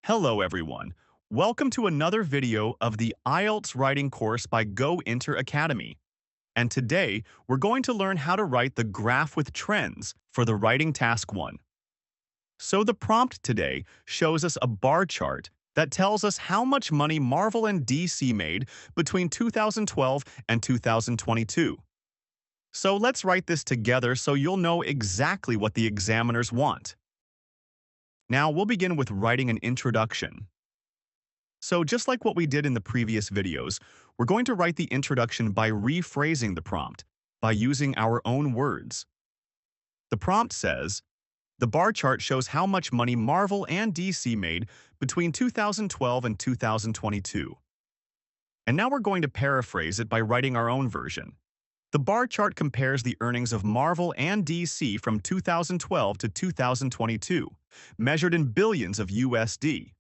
Hello everyone. Welcome to another video of the IELTS writing course by Go Inter Academy. And today, we're going to learn how to write the graph with trends for the writing task 1. So the prompt today shows us a bar chart that tells us how much money Marvel and DC made between 2012 and 2022. So let's write this together so you'll know exactly what the examiners want. Now we'll begin with writing an introduction. So just like what we did in the previous videos, we're going to write the introduction by rephrasing the prompt, by using our own words. The prompt says, the bar chart shows how much money Marvel and DC made between 2012 and 2022. And now we're going to paraphrase it by writing our own version. The bar chart compares the earnings of Marvel and DC from 2012 to 2022, measured in billions of USD.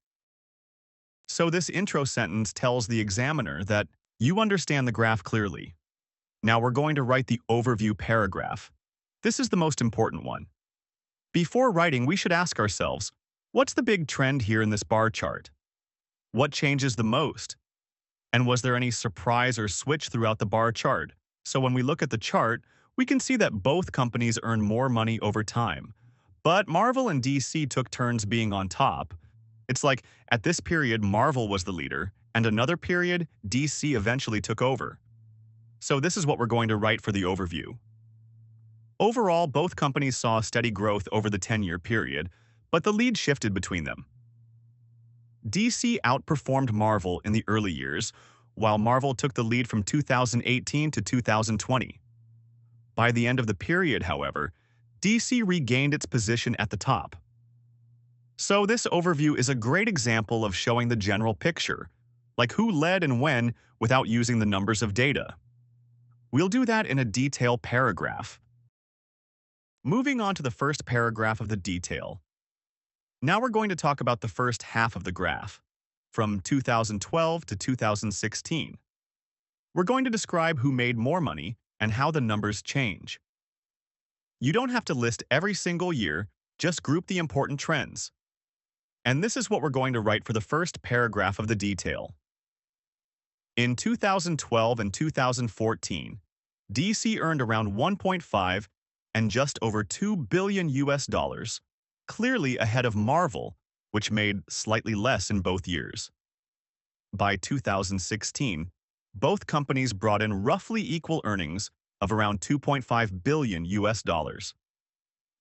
So this intro sentence tells the examiner that you understand the graph clearly. Now we're going to write the overview paragraph. This is the most important one. Before writing, we should ask ourselves, what's the big trend here in this bar chart? What changes the most? And was there any surprise or switch throughout the bar chart? So when we look at the chart, we can see that both companies earn more money over time. But Marvel and DC took turns being on top. It's like, at this period, Marvel was the leader, and another period, DC eventually took over. So this is what we're going to write for the overview. Overall, both companies saw steady growth over the 10-year period, but the lead shifted between them. DC outperformed Marvel in the early years, while Marvel took the lead from 2018 to 2020. By the end of the period, however, DC regained its position at the top. So this overview is a great example of showing the general picture, like who led and when without using the numbers of data. We'll do that in a detail paragraph. Moving on to the first paragraph of the detail. Now we're going to talk about the first half of the graph, from 2012 to 2016. We're going to describe who made more money and how the numbers change. You don't have to list every single year, just group the important trends. And this is what we're going to write for the first paragraph of the detail. In 2012 and 2014, DC earned around 1.5 and just over 2 billion US dollars, clearly ahead of Marvel, which made slightly less in both years. By 2016, both companies brought in roughly equal earnings of around 2.5 billion US dollars.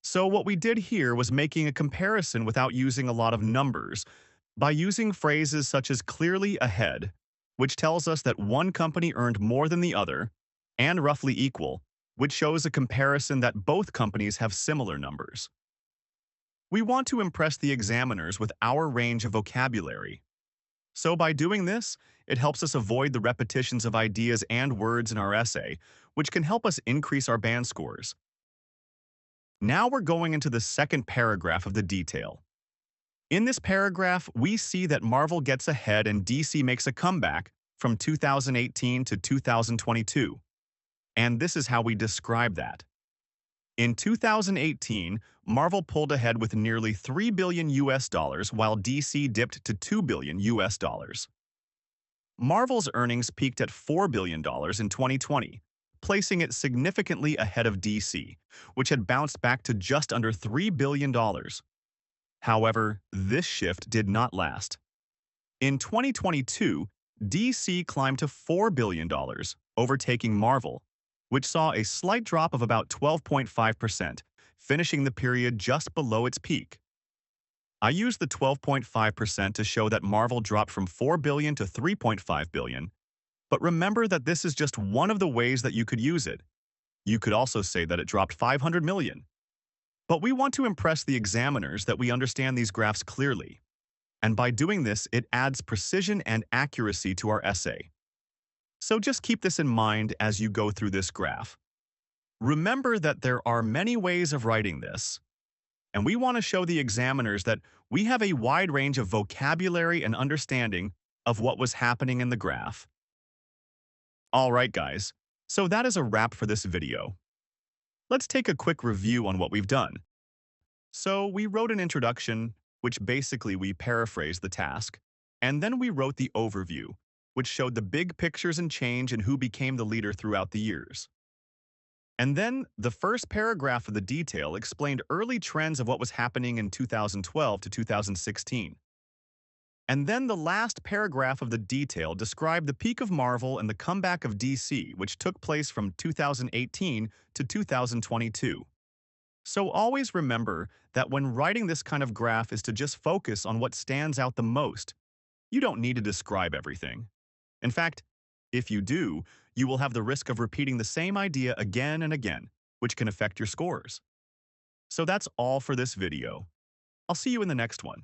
So what we did here was making a comparison without using a lot of numbers, by using phrases such as clearly ahead, which tells us that one company earned more than the other, and roughly equal, which shows a comparison that both companies have similar numbers. We want to impress the examiners with our range of vocabulary. So by doing this, it helps us avoid the repetitions of ideas and words in our essay, which can help us increase our band scores. Now we're going into the second paragraph of the detail. In this paragraph, we see that Marvel gets ahead and DC makes a comeback from 2018 to 2022. And this is how we describe that. In 2018, Marvel pulled ahead with nearly 3 billion US dollars while DC dipped to 2 billion US dollars. Marvel's earnings peaked at $4 billion in 2020, placing it significantly ahead of DC, which had bounced back to just under $3 billion. However, this shift did not last. In 2022, DC climbed to $4 billion, overtaking Marvel, which saw a slight drop of about 12.5%, finishing the period just below its peak. I used the 12.5% to show that Marvel dropped from $4 billion to $3.5 billion, but remember that this is just one of the ways that you could use it. You could also say that it dropped 500 million. But we want to impress the examiners that we understand these graphs clearly. And by doing this, it adds precision and accuracy to our essay. So just keep this in mind as you go through this graph. Remember that there are many ways of writing this, and we want to show the examiners that we have a wide range of vocabulary and understanding of what was happening in the graph. Alright guys, so that is a wrap for this video. Let's take a quick review on what we've done. So we wrote an introduction, which basically we paraphrased the task, and then we wrote the overview, which showed the big pictures and change and who became the leader throughout the years. And then the first paragraph of the detail explained early trends of what was happening in 2012 to 2016. And then the last paragraph of the detail described the peak of Marvel and the comeback of DC, which took place from 2018 to 2022. So always remember that when writing this kind of graph is to just focus on what stands out the most. You don't need to describe everything. In fact, if you do, you will have the risk of repeating the same idea again and again, which can affect your scores. So that's all for this video. I'll see you in the next one.